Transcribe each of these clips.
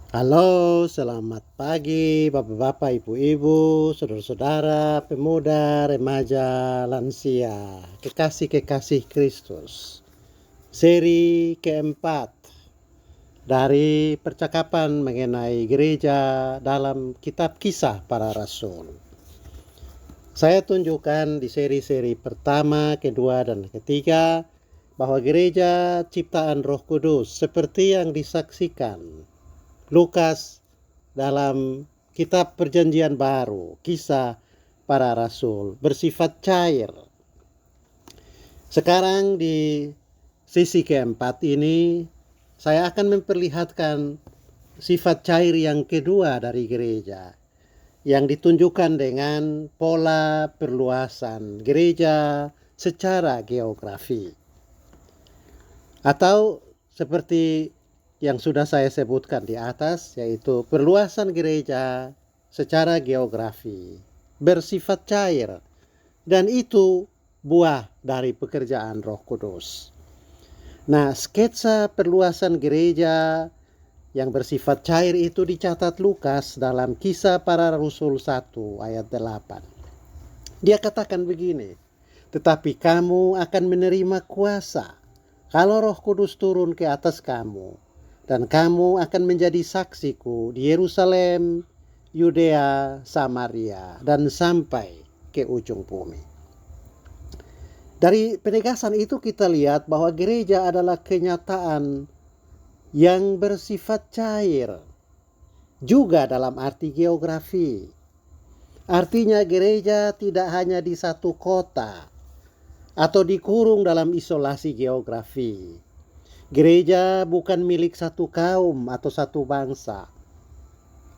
Halo, selamat pagi Bapak-bapak, Ibu-ibu, saudara-saudara, pemuda, remaja, lansia, kekasih-kekasih Kristus. Seri keempat dari percakapan mengenai gereja dalam kitab Kisah Para Rasul. Saya tunjukkan di seri-seri pertama, kedua, dan ketiga bahwa gereja ciptaan Roh Kudus seperti yang disaksikan Lukas dalam kitab Perjanjian Baru, Kisah Para Rasul, bersifat cair. Sekarang di sisi keempat ini, saya akan memperlihatkan sifat cair yang kedua dari gereja, yang ditunjukkan dengan pola perluasan gereja secara geografi. Atau seperti yang sudah saya sebutkan di atas, yaitu perluasan gereja secara geografi bersifat cair, dan itu buah dari pekerjaan Roh Kudus. Nah, sketsa perluasan gereja yang bersifat cair itu dicatat Lukas dalam Kisah Para Rasul 1 ayat 8. Dia katakan begini, "Tetapi kamu akan menerima kuasa kalau Roh Kudus turun ke atas kamu, dan kamu akan menjadi saksiku di Yerusalem, Yudea, Samaria, dan sampai ke ujung bumi." Dari penegasan itu kita lihat bahwa gereja adalah kenyataan yang bersifat cair, juga dalam arti geografi. Artinya gereja tidak hanya di satu kota atau dikurung dalam isolasi geografi. Gereja bukan milik satu kaum atau satu bangsa.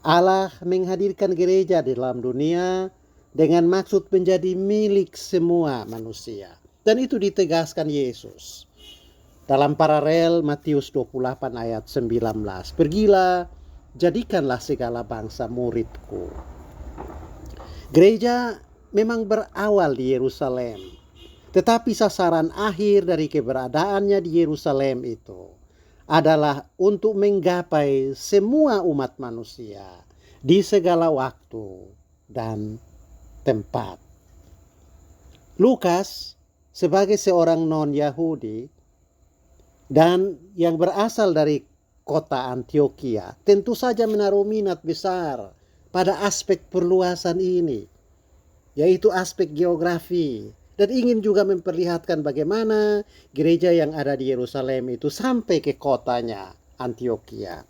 Allah menghadirkan gereja di dalam dunia dengan maksud menjadi milik semua manusia. Dan itu ditegaskan Yesus dalam paralel Matius 28 ayat 19. "Pergilah, jadikanlah segala bangsa muridku." Gereja memang berawal di Yerusalem, tetapi sasaran akhir dari keberadaannya di Yerusalem itu adalah untuk menggapai semua umat manusia di segala waktu dan tempat. Lukas sebagai seorang non-Yahudi dan yang berasal dari kota Antioquia tentu saja menaruh minat besar pada aspek perluasan ini, yaitu aspek geografi, dan ingin juga memperlihatkan bagaimana gereja yang ada di Yerusalem itu sampai ke kotanya Antioquia.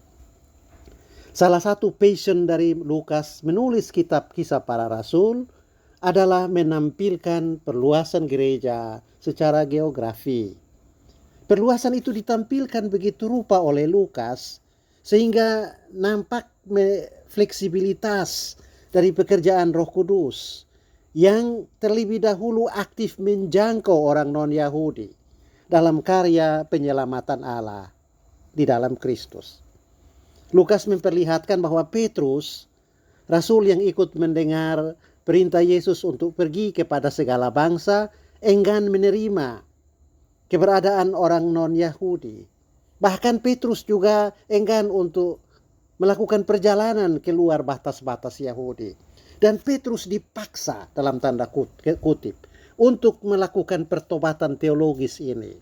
Salah satu passion dari Lukas menulis kitab Kisah Para Rasul adalah menampilkan perluasan gereja secara geografi. Perluasan itu ditampilkan begitu rupa oleh Lukas sehingga nampak fleksibilitas dari pekerjaan Roh Kudus yang terlebih dahulu aktif menjangkau orang non-Yahudi dalam karya penyelamatan Allah di dalam Kristus. Lukas memperlihatkan bahwa Petrus, rasul yang ikut mendengar perintah Yesus untuk pergi kepada segala bangsa, enggan menerima keberadaan orang non-Yahudi. Bahkan Petrus juga enggan untuk melakukan perjalanan keluar batas-batas Yahudi. Dan Petrus dipaksa dalam tanda kutip untuk melakukan pertobatan teologis ini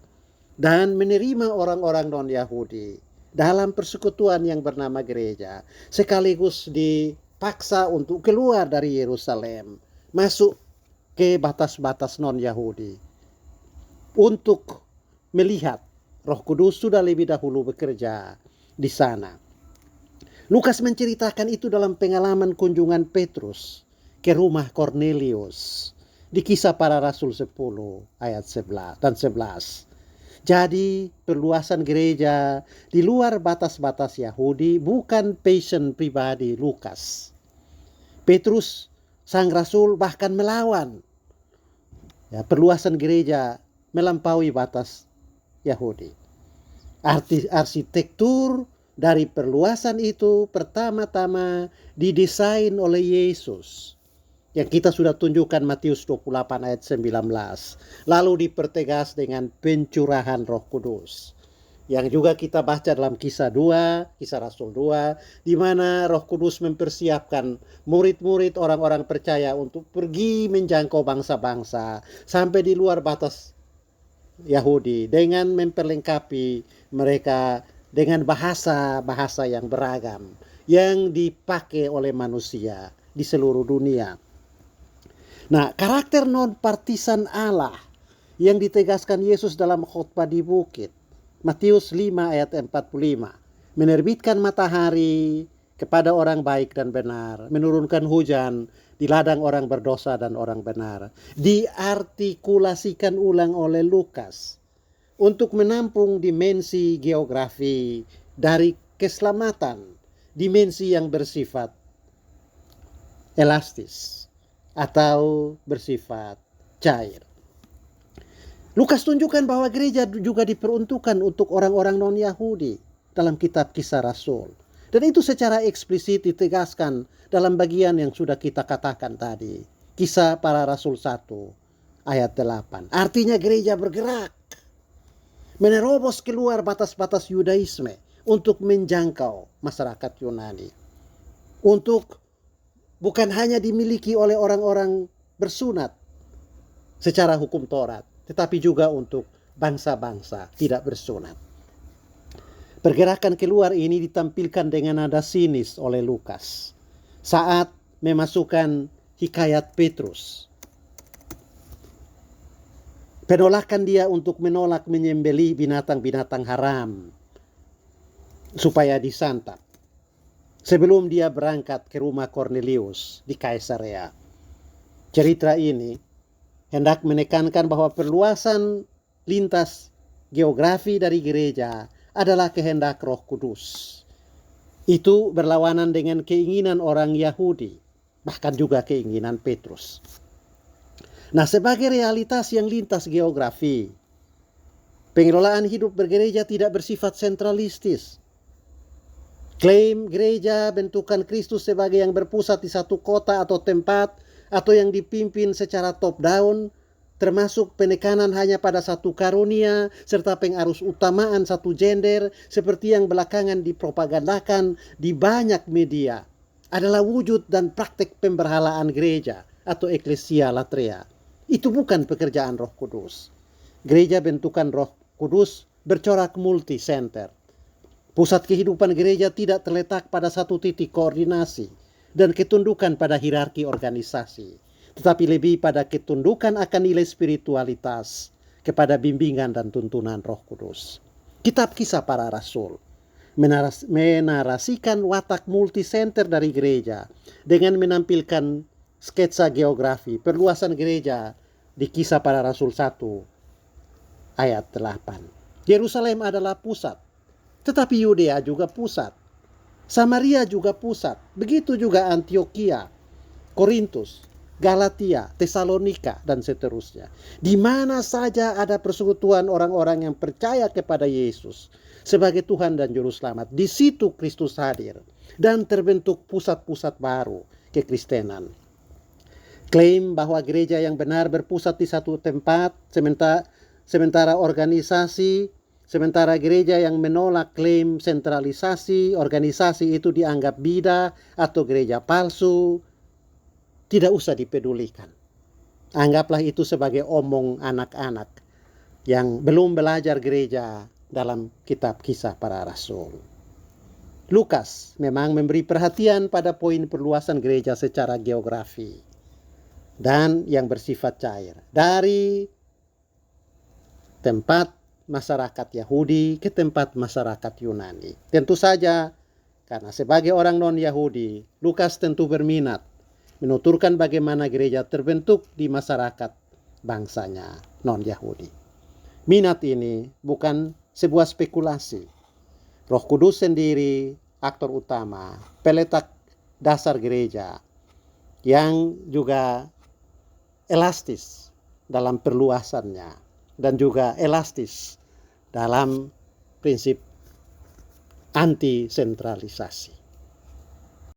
dan menerima orang-orang non-Yahudi dalam persekutuan yang bernama gereja, sekaligus dipaksa untuk keluar dari Yerusalem, masuk ke batas-batas non-Yahudi untuk melihat Roh Kudus sudah lebih dahulu bekerja di sana. Lukas menceritakan itu dalam pengalaman kunjungan Petrus ke rumah Kornelius di Kisah Para Rasul 10 ayat 11 dan 11. Jadi perluasan gereja di luar batas-batas Yahudi bukan passion pribadi Lukas. Petrus sang rasul bahkan melawan perluasan gereja melampaui batas Yahudi. Arsitektur dari perluasan itu pertama-tama didesain oleh Yesus, yang kita sudah tunjukkan Matius 28 ayat 19. Lalu dipertegas dengan pencurahan Roh Kudus. yang juga kita baca dalam Kisah Rasul 2, di mana Roh Kudus mempersiapkan murid-murid orang-orang percaya untuk pergi menjangkau bangsa-bangsa sampai di luar batas Yahudi dengan memperlengkapi mereka dengan bahasa-bahasa yang beragam yang dipakai oleh manusia di seluruh dunia. Nah, karakter non-partisan Allah yang ditegaskan Yesus dalam khotbah di bukit, Matius 5 ayat 45, menerbitkan matahari kepada orang baik dan benar, menurunkan hujan di ladang orang berdosa dan orang benar, diartikulasikan ulang oleh Lukas untuk menampung dimensi geografi dari keselamatan, dimensi yang bersifat elastis atau bersifat cair. Lukas tunjukkan bahwa gereja juga diperuntukkan untuk orang-orang non-Yahudi dalam kitab Kisah Rasul. Dan itu secara eksplisit ditegaskan dalam bagian yang sudah kita katakan tadi. Kisah Para Rasul 1 ayat 8. Artinya gereja bergerak, menerobos keluar batas-batas Yudaisme untuk menjangkau masyarakat Yunani. Untuk bukan hanya dimiliki oleh orang-orang bersunat secara hukum Taurat, tetapi juga untuk bangsa-bangsa tidak bersunat. Pergerakan keluar ini ditampilkan dengan nada sinis oleh Lukas saat memasukkan hikayat Petrus. Penolakan dia untuk menolak menyembelih binatang-binatang haram supaya disantap sebelum dia berangkat ke rumah Kornelius di Kaisarea. Cerita ini hendak menekankan bahwa perluasan lintas geografi dari gereja adalah kehendak Roh Kudus. Itu berlawanan dengan keinginan orang Yahudi, bahkan juga keinginan Petrus. Nah, sebagai realitas yang lintas geografi, pengelolaan hidup bergereja tidak bersifat sentralistis. Klaim gereja bentukan Kristus sebagai yang berpusat di satu kota atau tempat, atau yang dipimpin secara top down, termasuk penekanan hanya pada satu karunia serta pengarus utamaan satu gender seperti yang belakangan dipropagandakan di banyak media, adalah wujud dan praktek pemberhalaan gereja atau eklesia latria. Itu bukan pekerjaan Roh Kudus. Gereja bentukan Roh Kudus bercorak multi-center. Pusat kehidupan gereja tidak terletak pada satu titik koordinasi dan ketundukan pada hierarki organisasi, tetapi lebih pada ketundukan akan nilai spiritualitas kepada bimbingan dan tuntunan Roh Kudus. Kitab Kisah Para Rasul menarasikan watak multisenter dari gereja dengan menampilkan sketsa geografi perluasan gereja di Kisah Para Rasul 1 ayat 8. Yerusalem adalah pusat, tetapi Yudea juga pusat. Samaria juga pusat, begitu juga Antioquia, Korintus, Galatia, Tesalonika, dan seterusnya. Di mana saja ada persekutuan orang-orang yang percaya kepada Yesus sebagai Tuhan dan Juru Selamat, di situ Kristus hadir dan terbentuk pusat-pusat baru kekristenan. Klaim bahwa gereja yang benar berpusat di satu tempat, sementara gereja yang menolak klaim sentralisasi, organisasi itu dianggap bidah atau gereja palsu, tidak usah dipedulikan. Anggaplah itu sebagai omong anak-anak yang belum belajar gereja dalam kitab Kisah Para Rasul. Lukas memang memberi perhatian pada poin perluasan gereja secara geografi dan yang bersifat cair. Dari tempat masyarakat Yahudi ke tempat masyarakat Yunani. Tentu saja karena sebagai orang non-Yahudi, Lukas tentu berminat menuturkan bagaimana gereja terbentuk di masyarakat bangsanya non-Yahudi. Minat ini bukan sebuah spekulasi. Roh Kudus sendiri aktor utama, peletak dasar gereja yang juga elastis dalam perluasannya dan juga elastis dalam prinsip anti sentralisasi.